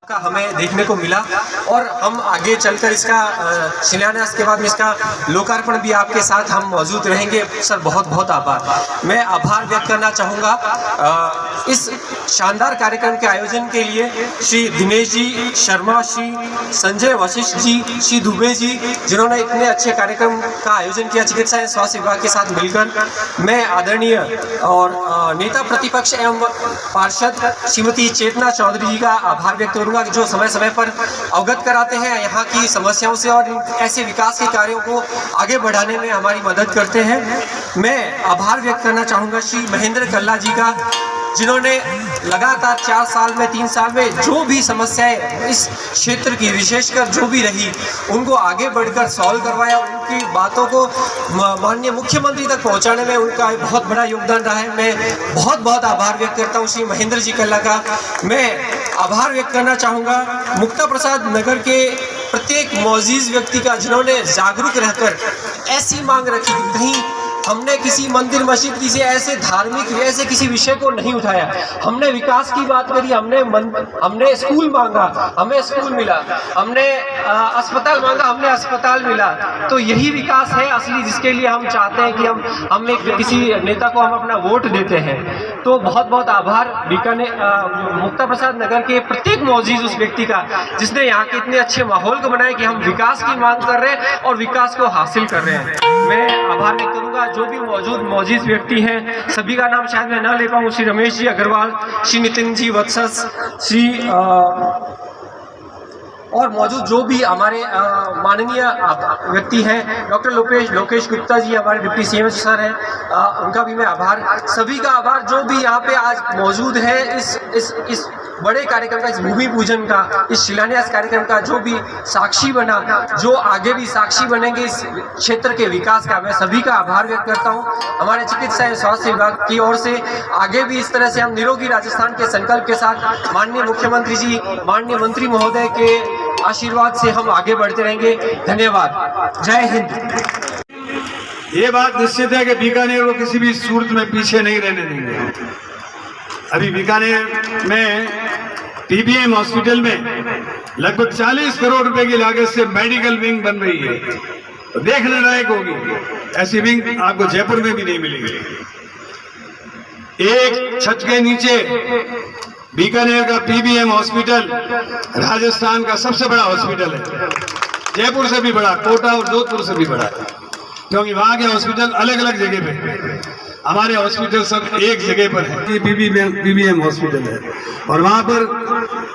का हमें देखने को मिला और हम आगे चलकर इसका शिलान्यास के बाद इसका लोकार्पण भी आपके साथ हम मौजूद रहेंगे। सर बहुत बहुत आभार। मैं आभार व्यक्त करना चाहूँगा इस शानदार कार्यक्रम के आयोजन के लिए श्री दिनेश जी शर्मा, श्री संजय वशिष्ठ जी, श्री दुबे जी, जिन्होंने इतने अच्छे कार्यक्रम का आयोजन किया चिकित्सा एवं स्वास्थ्य विभाग के साथ मिलकर। मैं आदरणीय और नेता प्रतिपक्ष एवं पार्षद श्रीमती चेतना चौधरी जी का आभार व्यक्त करूँगा जो समय समय पर अवगत कराते हैं यहाँ की समस्याओं से और ऐसे विकास के कार्यों को आगे बढ़ाने में हमारी मदद करते हैं। मैं आभार व्यक्त करना चाहूँगा श्री महेंद्र कल्ला जी का, जिन्होंने लगातार 4 साल में 3 साल में जो भी समस्याएं इस क्षेत्र की विशेषकर जो भी रही उनको आगे बढ़कर सॉल्व करवाया, उनकी बातों को माननीय मुख्यमंत्री तक पहुंचाने में उनका बहुत बड़ा योगदान रहा है। मैं बहुत बहुत आभार व्यक्त करता हूं श्री महेंद्र जी कल्ला का। मैं आभार व्यक्त करना चाहूँगा मुक्ता प्रसाद नगर के प्रत्येक मौजूद व्यक्ति का, जिन्होंने जागरूक रहकर ऐसी मांग रखी कि कहीं हमने किसी मंदिर मस्जिद किसी ऐसे धार्मिक ऐसे किसी विषय को नहीं उठाया। हमने विकास की बात करी, हमने स्कूल मांगा, हमें स्कूल मिला, हमने अस्पताल मांगा, हमने अस्पताल मिला। तो यही विकास है असली, जिसके लिए हम चाहते हैं कि हम एक किसी नेता को हम अपना वोट देते हैं। तो बहुत बहुत आभार बीकानेर मुक्ता प्रसाद नगर के प्रत्येक मौजूद उस व्यक्ति का जिसने यहाँ के इतने अच्छे माहौल को बनाया कि हम विकास की मांग कर रहे हैं और विकास को हासिल कर रहे हैं। मैं आभार व्यक्त करूँगा जो भी मौजूद व्यक्ति हैं, सभी का नाम शायद मैं न ले पाऊँ, श्री रमेश जी अग्रवाल, श्री नितिन जी वत्सस, श्री और मौजूद जो भी हमारे माननीय व्यक्ति हैं, डॉक्टर लोकेश गुप्ता जी हमारे डिप्टी सीएम सर हैं, उनका भी मैं आभार, सभी का आभार जो भी यहाँ पे आज मौजूद है इस बड़े कार्यक्रम का, इस भूमि पूजन का, इस शिलान्यास कार्यक्रम का जो भी साक्षी बना, जो आगे भी साक्षी बनेंगे इस क्षेत्र के विकास का, मैं सभी का आभार व्यक्त करता हूँ। हमारे चिकित्सा एवं स्वास्थ्य विभाग की ओर से आगे भी इस तरह से हम निरोगी राजस्थान के संकल्प के साथ माननीय मुख्यमंत्री जी, माननीय मंत्री महोदय के आशीर्वाद से हम आगे बढ़ते रहेंगे। धन्यवाद। जय हिंद। ये बात निश्चित है कि बीकानेर को किसी भी सूरत में पीछे नहीं रहने देंगे। अभी बीकानेर में पीबीएम हॉस्पिटल में लगभग 40 करोड़ रुपए की लागत से मेडिकल विंग बन रही है, तो देखने लायक होगी। ऐसी विंग आपको जयपुर में भी नहीं मिलेगी। एक छत के नीचे बीकानेर का पीबीएम हॉस्पिटल राजस्थान का सबसे बड़ा हॉस्पिटल है, जयपुर से भी बड़ा, कोटा और जोधपुर से भी बड़ा है, क्योंकि वहां के हॉस्पिटल अलग अलग जगह पे, हमारे हॉस्पिटल सब एक जगह पर है। ये पीबीएम हॉस्पिटल है और वहां पर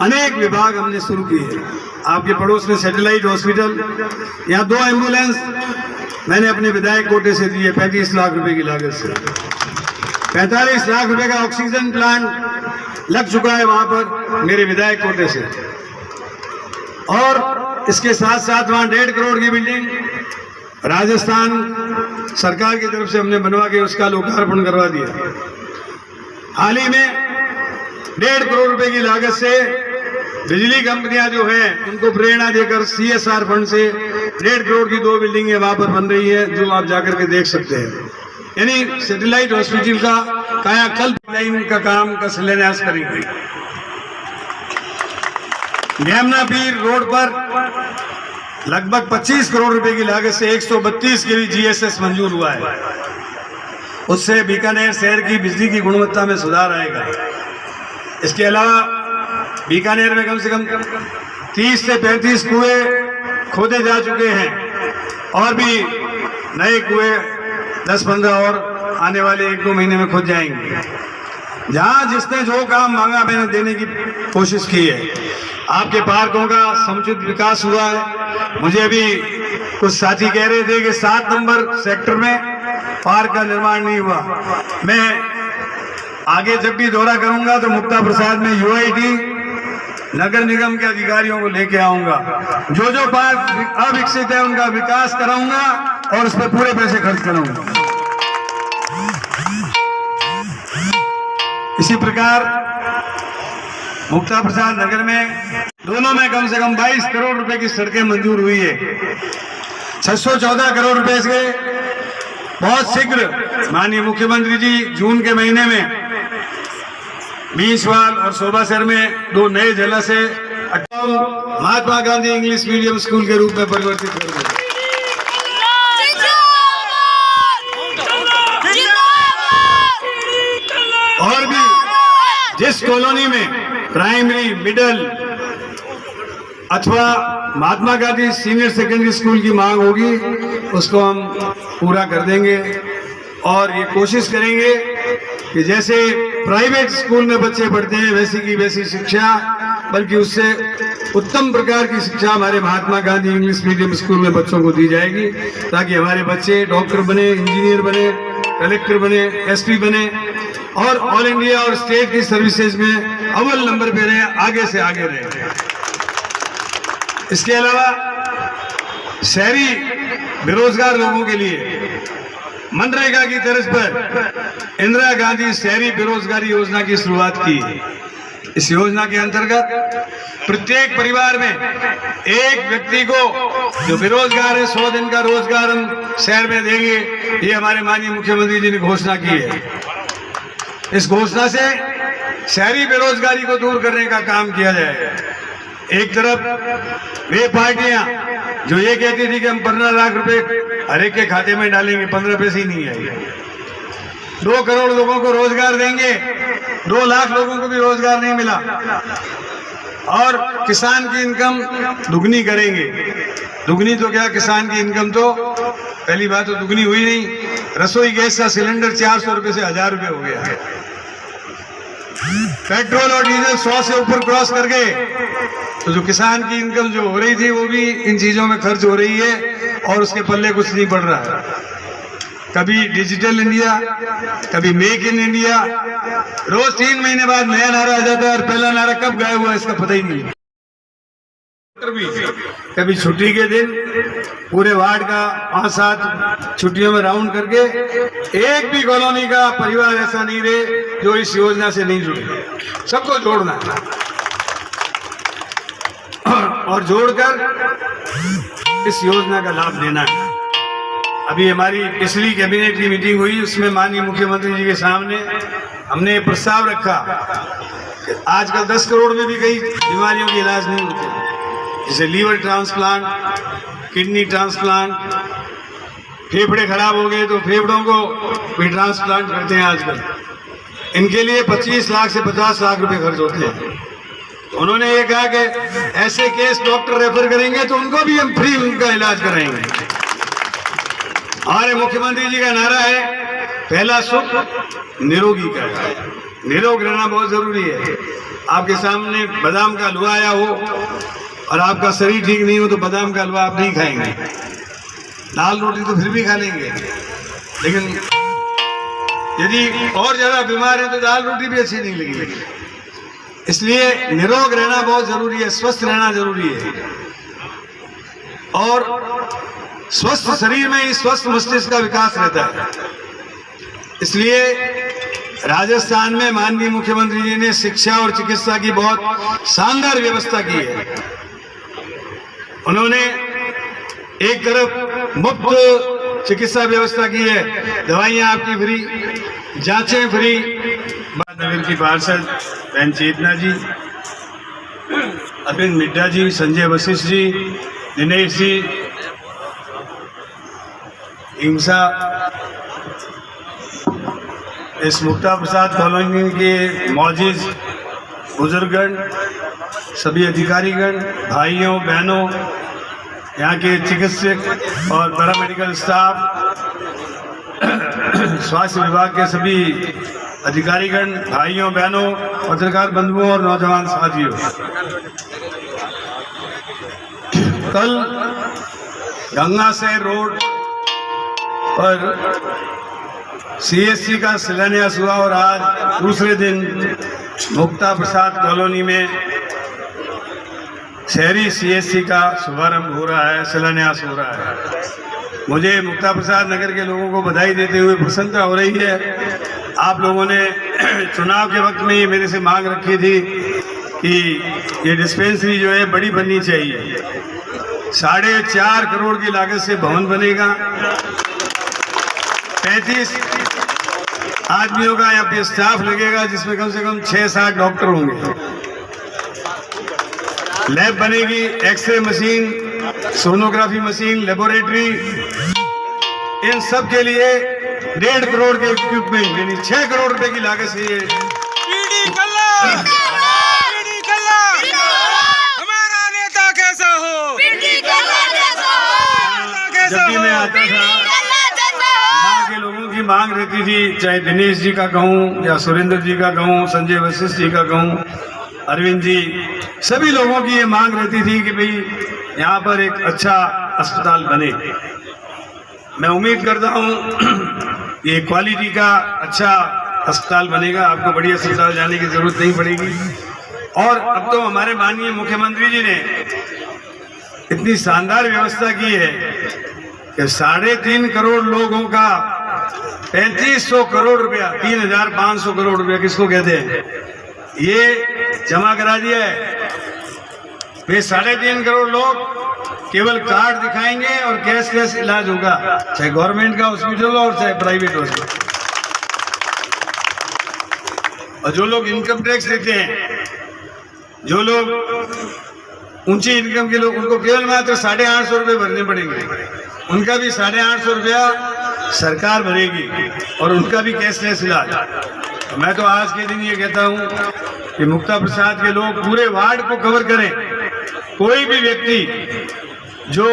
अनेक विभाग हमने शुरू किए। आपके पड़ोस में सैटेलाइट हॉस्पिटल, यहाँ 2 एम्बुलेंस मैंने अपने विधायक कोटे से दिए 35 लाख रुपए की लागत से। 45 लाख रुपए का ऑक्सीजन प्लांट लग चुका है वहां पर मेरे विधायक कोटे से, और इसके साथ साथ वहां 1.5 करोड़ की बिल्डिंग राजस्थान सरकार की तरफ से हमने बनवा के उसका लोकार्पण करवा दिया। हाल ही में 1.5 करोड़ रुपए की लागत से बिजली कंपनियां जो है उनको प्रेरणा देकर CSR फंड से 1.5 करोड़ की 2 बिल्डिंगें वहां पर बन रही है, जो आप जाकर के देख सकते हैं। यानी सैटेलाइट हॉस्पिटल का कायाकल्प लाइन का काम का शिलान्यास करेंगे। यमुनापीर रोड पर लगभग 25 करोड़ रुपए की लागत से 132 केवी GSS मंजूर हुआ है। उससे बीकानेर शहर की बिजली की गुणवत्ता में सुधार आएगा। इसके अलावा बीकानेर में कम से कम 30 से 35 कुएं खोदे जा चुके हैं और भी नए कुएं 10-15 और आने वाले 1-2 महीने में खुद जाएंगे। जहां जिसने जो काम मांगा मैंने देने की कोशिश की है। आपके पार्कों का समुचित विकास हुआ है। मुझे अभी कुछ साथी कह रहे थे कि 7 नंबर सेक्टर में पार्क का निर्माण नहीं हुआ। मैं आगे जब भी दौरा करूंगा तो मुक्ता प्रसाद में UIT नगर निगम के अधिकारियों को लेके आऊंगा। जो जो पार्क अविकसित है उनका विकास कराऊंगा और उस पर पूरे पैसे खर्च करूंगा। इसी प्रकार मुक्ता प्रसाद नगर में दोनों में कम से कम 22 करोड़ रुपए की सड़कें मंजूर हुई है। 614 करोड़ रुपए से बहुत शीघ्र माननीय मुख्यमंत्री जी जून के महीने में बीसवाल और शोभासर में 2 नए जलाशय Mahatma Gandhi English medium school के रूप में परिवर्तित कर दिया। और भी जिस कॉलोनी में प्राइमरी, मिडिल अथवा Mahatma Gandhi senior secondary school की मांग होगी, उसको हम पूरा कर देंगे। और ये कोशिश करेंगे कि जैसे प्राइवेट स्कूल में बच्चे पढ़ते हैं वैसी की वैसी शिक्षा, बल्कि उससे उत्तम प्रकार की शिक्षा हमारे Mahatma Gandhi English medium school में बच्चों को दी जाएगी, ताकि हमारे बच्चे डॉक्टर बने, इंजीनियर बने, कलेक्टर बने, एसपी बने और ऑल इंडिया और स्टेट की सर्विसेज में अव्वल नंबर पे रहे, आगे से आगे रहे। इसके अलावा शहरी बेरोजगार लोगों के लिए मनरेगा की तर्ज पर इंदिरा गांधी शहरी बेरोजगारी योजना की शुरुआत की। इस योजना के अंतर्गत प्रत्येक परिवार में एक व्यक्ति को जो बेरोजगार है 100 दिन का रोजगार हम शहर में देंगे, ये हमारे माननीय मुख्यमंत्री जी ने घोषणा की है। इस घोषणा से शहरी बेरोजगारी को दूर करने का काम किया जाएगा। एक तरफ वे पार्टियां जो ये कहती थी कि हम 15 लाख रुपए हर एक के खाते में डालेंगे, 15 पैसे ही नहीं आएंगे। 2 करोड़ लोगों को रोजगार देंगे, 2 लाख लोगों को भी रोजगार नहीं मिला। और किसान की इनकम दुगनी करेंगे। दुगनी तो क्या, किसान की इनकम तो पहली बात तो दुगनी हुई नहीं, रसोई गैस का सिलेंडर 400 रुपए से 1000 रुपए हो गया है। पेट्रोल और डीजल 100 से ऊपर क्रॉस कर गए, तो जो किसान की इनकम जो हो रही थी वो भी इन चीजों में खर्च हो रही है और उसके पल्ले कुछ नहीं पड़ रहा है। कभी डिजिटल इंडिया, कभी मेक इन इंडिया, रोज 3 महीने बाद नया नारा आ जाता है और पहला नारा कब गायब हुआ इसका पता ही नहीं। कभी छुट्टी के दिन पूरे वार्ड का 5-7 छुट्टियों में राउंड करके एक भी कॉलोनी का परिवार ऐसा नहीं रहे जो इस योजना से नहीं जुड़े। सबको जोड़ना है और जोड़कर इस योजना का लाभ देना है। अभी हमारी पिछली कैबिनेट की मीटिंग हुई, उसमें माननीय मुख्यमंत्री जी के सामने हमने ये प्रस्ताव रखा कि आजकल 10 करोड़ में भी कई बीमारियों के इलाज नहीं होते, जैसे लीवर ट्रांसप्लांट, किडनी ट्रांसप्लांट, फेफड़े खराब हो गए तो फेफड़ों को भी ट्रांसप्लांट करते हैं आजकल। इनके लिए 25 लाख से 50 लाख रुपए खर्च होते हैं। उन्होंने ये कहा कि ऐसे केस डॉक्टर रेफर करेंगे तो उनको भी हम फ्री उनका इलाज कराएंगे। हमारे मुख्यमंत्री जी का नारा है, पहला सुख निरोगी का। निरोग रहना बहुत जरूरी है। आपके सामने बादाम का हलवा आया हो और आपका शरीर ठीक नहीं हो तो बादाम का हलवा आप नहीं खाएंगे। दाल रोटी तो फिर भी खा लेंगे, लेकिन यदि और ज्यादा बीमार है तो दाल रोटी भी अच्छी नहीं लगेगी। इसलिए निरोग रहना बहुत जरूरी है, स्वस्थ रहना जरूरी है। और स्वस्थ शरीर में ही स्वस्थ मस्तिष्क का विकास रहता है। इसलिए राजस्थान में माननीय मुख्यमंत्री जी ने शिक्षा और चिकित्सा की बहुत शानदार व्यवस्था की है। उन्होंने एक तरफ मुफ्त चिकित्सा व्यवस्था की है, दवाइयां आपकी फ्री, जांचें फ्री। नगर की पार्षद बहन चेतना जी, अरविंद मिड्डा जी, संजय वशिष्ठ जी, दिनेश जी, हिंसा, इस मुक्ता प्रसाद कॉलोनी के मौजूद बुजुर्गगण, सभी अधिकारीगण, भाइयों बहनों, यहाँ के चिकित्सक और पैरामेडिकल स्टाफ, स्वास्थ्य विभाग के सभी अधिकारीगण, भाइयों बहनों, पत्रकार बंधुओं और नौजवान साथियों, कल गंगा से रोड पर सीएससी का शिलान्यास हुआ और आज दूसरे दिन मुक्ता प्रसाद कॉलोनी में शहरी सीएससी का शुभारंभ हो रहा है, शिलान्यास हो रहा है। मुझे मुक्ता प्रसाद नगर के लोगों को बधाई देते हुए प्रसन्नता हो रही है। आप लोगों ने चुनाव के वक्त में ये मेरे से मांग रखी थी कि ये डिस्पेंसरी जो है बड़ी बननी चाहिए। 4.5 करोड़ की लागत से भवन बनेगा। 35 आदमियों का यहाँ पे स्टाफ लगेगा, जिसमें कम से कम 6-7 डॉक्टर होंगे। लैब बनेगी, x-ray machine, sonography machine, laboratory, इन सब के लिए 1.5 करोड़ के इक्विपमेंट यानी 6 करोड़ रुपए की लागत से ये हमारा नेता कैसा हो? जब भी मैं आता था यहाँ के लोगों की मांग रहती थी, चाहे दिनेश जी का कहूँ या सुरेंद्र जी का कहूँ, संजय वशिष्ठ जी का कहूँ, अरविंद जी, सभी लोगों की ये मांग रहती थी कि भाई यहाँ पर एक अच्छा अस्पताल बने। मैं उम्मीद करता हूँ ये क्वालिटी का अच्छा अस्पताल बनेगा, आपको बड़ी अस्पताल जाने की जरूरत नहीं पड़ेगी। और अब तो हमारे माननीय मुख्यमंत्री जी ने इतनी शानदार व्यवस्था की है कि 3.5 करोड़ लोगों का 3500 करोड़ रुपया, 3500 करोड़ रुपया किसको कहते हैं, ये जमा करा दिया है। वे 3.5 करोड़ लोग केवल कार्ड दिखाएंगे और कैशलेस इलाज होगा, चाहे गवर्नमेंट का हॉस्पिटल हो और चाहे प्राइवेट हॉस्पिटल। और जो लोग इनकम टैक्स देते हैं, जो लोग ऊंची इनकम के लोग, उनको केवल मात्र 850 रुपये भरने पड़ेंगे। उनका भी 850 रुपया सरकार भरेगी और उनका भी कैशलेस इलाज। मैं तो आज के दिन ये कहता हूँ कि मुक्ता प्रसाद के लोग पूरे वार्ड को कवर करें। कोई भी व्यक्ति जो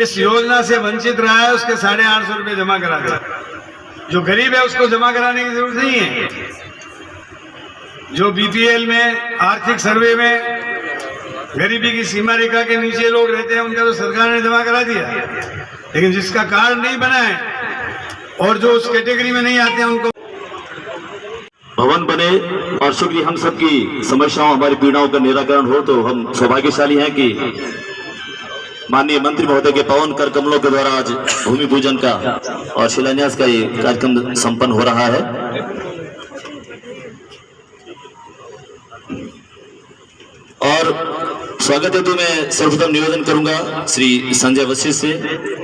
इस योजना से वंचित रहा है उसके 850 रुपये जमा करा दे। जो गरीब है उसको जमा कराने की जरूरत नहीं है। जो बीपीएल में, आर्थिक सर्वे में गरीबी की सीमा रेखा के नीचे लोग रहते हैं, उनका तो सरकार ने जमा करा दिया। लेकिन जिसका कार्ड नहीं बना है और जो उस कैटेगरी में नहीं आते हैं, उनको भवन बने और शुक्र हम सबकी समस्याओं, हमारी पीड़ाओं का निराकरण हो। तो हम सौभाग्यशाली हैं कि माननीय मंत्री महोदय के पवन कर कमलों के द्वारा आज भूमि पूजन का और शिलान्यास का ये कार्यक्रम संपन्न हो रहा है। और स्वागत हेतु मैं सर्वप्रथम निवेदन करूंगा श्री संजय वशिष्ठ से,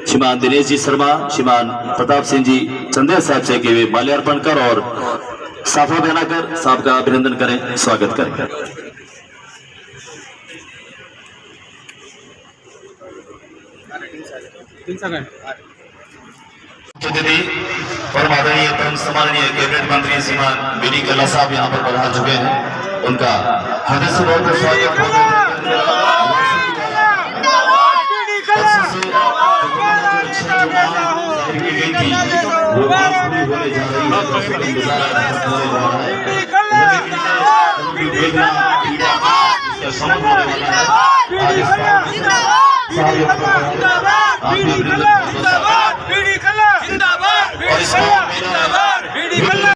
श्रीमान दिनेश जी शर्मा, श्रीमान प्रताप सिंह जी चंदेल साहब से कि वे माल्यार्पण कर और साफा पहनाकर साहब का अभिनंदन करें, स्वागत करें। अतिथि और आदरणीय परम सम्माननीय कैबिनेट मंत्री श्रीमान बीडी कल्ला साहब यहाँ पर पधार चुके हैं। उनका हृदय से बहुत स्वागत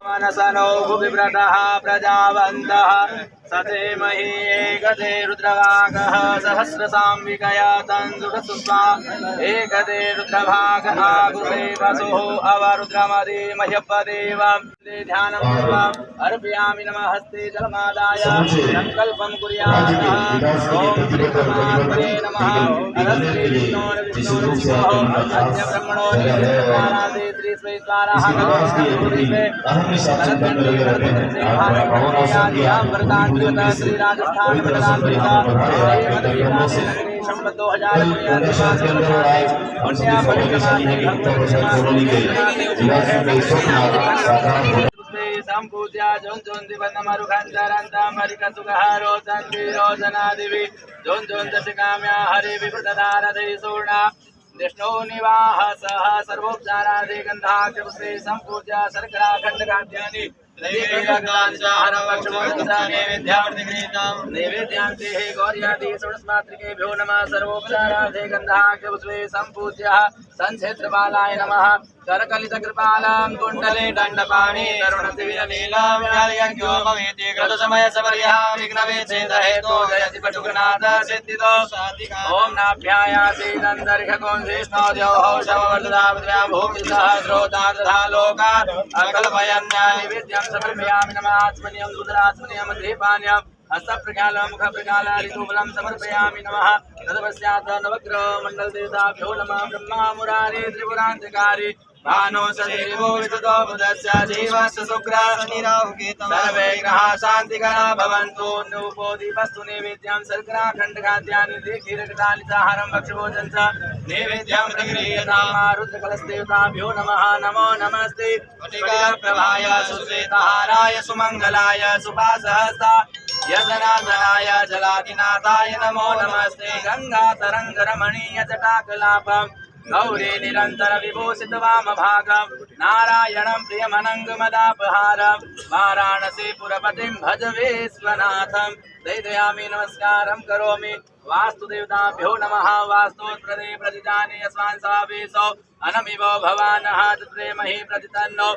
मनसनो भुविव्रतः प्रजावन्तः सतेमहि एकते रुद्रभागः सहस्रसाम्बिकया तन्दुरसुस्वा एकते रुद्रभाग आगुरे वसुः अवरुद्रमदे मह्यपदेवं ध्यानं अर्पयामि नमः हस्ते जलमादाय संकल्पं कुर्यामः। ओम श्री परमात्मने नमः। अरस्ते विष्णो अद्य ब्रह्मणो निराराधे श्री स्वेद्वाराः श्री राजस्थान संपूज्या जोन जोन दिवन्न मरुखंडरंता मरिका सुगहारो चंदीरो जनादिवि जोन जोन दशकाम्या हरि विप्रदारधे सूर्णा विष्णु निवाह सह सर्वोपचारादि गंधाक्षे संपूज्य शर्करा खंड खाद्यानि नैवेद्यांते गौर्यादि षोडशमातृकेभ्यो नमः। सर्वोपचारार्थे गंधाक्षे संपूज्य संक्षेत्रपालाय नमः। करकलितकृपालां कुण्डले दण्डपाणि करुणतिविरनीलाव्यालयज्ञोमवेति कृतसमय सपर्यः विघ्नविच्छेदहेतो जयति पटुकनाथ सिद्धितो। ॐ नाभ्यायासीदन्तरिक्षकोंसिष्णोद्योः शववर्धदावद्व्यां भूमिसः श्रोतादधा लोकात् अकल्पयन्यानि विद्यं समर्पयामि नमः। आत्मनियं रुद्रात्मनियं दीपान्यं हस्तप्रज्ञालं मुखप्रज्ञालादितुबलं समर्पयामि नमः। तदपश्चात् नवग्रह मण्डलदेवताभ्यो नमः। ब्रह्मा मुरारी त्रिपुरान्तकारी भानो सदेवो विदतो बुधस्य जीवस्य शुक्रः सर्वे ग्रहाः शान्तिकरा भवन्तु नूपोदीपस्तु नैवेद्यं शर्करा खण्डखाद्यानि क्षीरकटालिताहारं भक्षभोजनं च नैवेद्यं प्रतिगृह्यताम् रुद्रकलशदेवताभ्यो नमः नमो नमस्ते प्रभाय सुश्वेतहाराय सुमङ्गलाय सुभासहस्ता यजनाथनाय जलादिनाथाय नमो नमस्ते गङ्गातरङ्गरमणीय जटाकलापम् गौरी निरंतर विभूषित वाम भागम नारायणं प्रियमनंगमदापहारं वाराणसी पुरपतिं भज विश्वनाथं दययामि नमस्कारं करोमि वास्तुदेवताभ्यो नमः वास्तोत्प्रदे प्रतिजाने यस्मान् सावेशो अनमिवो भवानः तत्रे महि प्रतितन्नो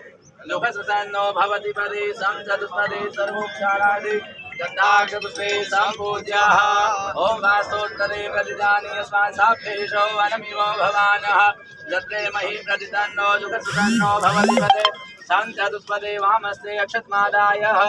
लोकसुसन्नो भवति पदे संचतुष्पदे सर्वोपचारादि गन्धाक्षपुष्पे सम्पूज्याः ॐ वास्तोत्तरे प्रतिजाने यस्मान् साभ्येषो वनमिवो भवानः यत्रे महि प्रतितन्नो जुगसुतन्नो भवति पदे संचतुष्पदे वामस्ते अक्षतमादायः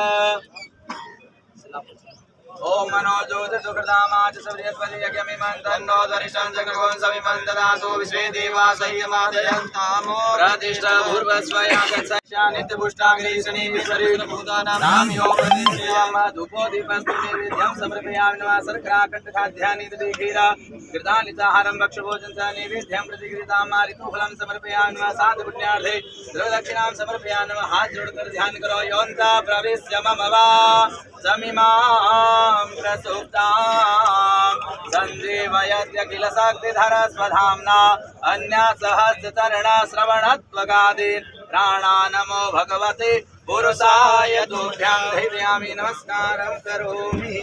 ओम मनोज्योतिर्सुकृतामाच सवियत्परियज्ञमिमन्तन्नो दर्शं जगद्गुं सविमन्ददातु विश्वे देवा संयमादयन्तामो प्रतिष्ठा भूर्वस्वया गच्छा नित्यपुष्टाग्रीषणी विश्वरूपभूतानां नाम्यो प्रतिष्ठयाम धूपोदीपस्तु नैवेद्यं समर्पयामि नमः शर्करा कण्ठखाद्यानि दधिक्षीरा कृतालिताहारं भक्षभोजनं च नैवेद्यं प्रतिगृहीतां मारितुफलं समर्पयामि नमः साधुपुण्यार्थे द्रवदक्षिणां समर्पयामि नमः हाथ जोड़कर ध्यान करो योऽन्ता प्रविश्य मम वा समिमां प्रसुप्तां सञ्जीवयत्यखिल शक्तिधर स्वधाम्ना अन्यासहस्रतरणश्रवणत्वगादीन् प्राणा नमो भगवते पुरुषाय तुभ्यं दयामि नमस्कारं करोमि।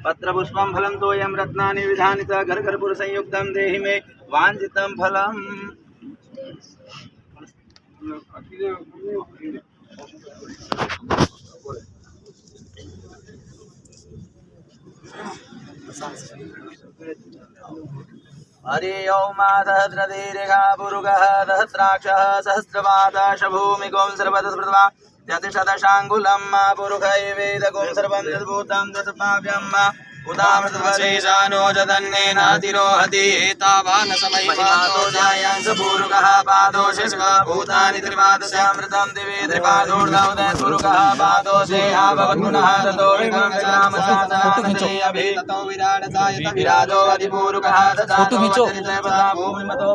पत्रपुष्पं फलं तोयं रत्नानि विधानि च घर कर्पूर संयुक्तं देहि मे वाञ्छितं फलम्। हरि ओम सहस्रदीर्घा पुरुगः सहस्राक्षः सहस्रपादः शभूमिगों सर्वतस्पृत्वा यतिशतशाङ्गुलं पुरुषैवेदगुं सर्वं यद्भूतं तत्पाव्यम् उदामृतवशेषानो जदन्नेनातिरोहति एतावान् समयिमातो जायांस पूरुकः पादो शिशुः भूतानि त्रिपादस्यामृतं दिवे त्रिपादोर्धौदय पूरुकः पादो शेहा भवद्गुणः ततो विक्रमसामसादनानन्दे अभि ततो विराडसाय विराजो अधिपूरुकः तथा भूमिमतो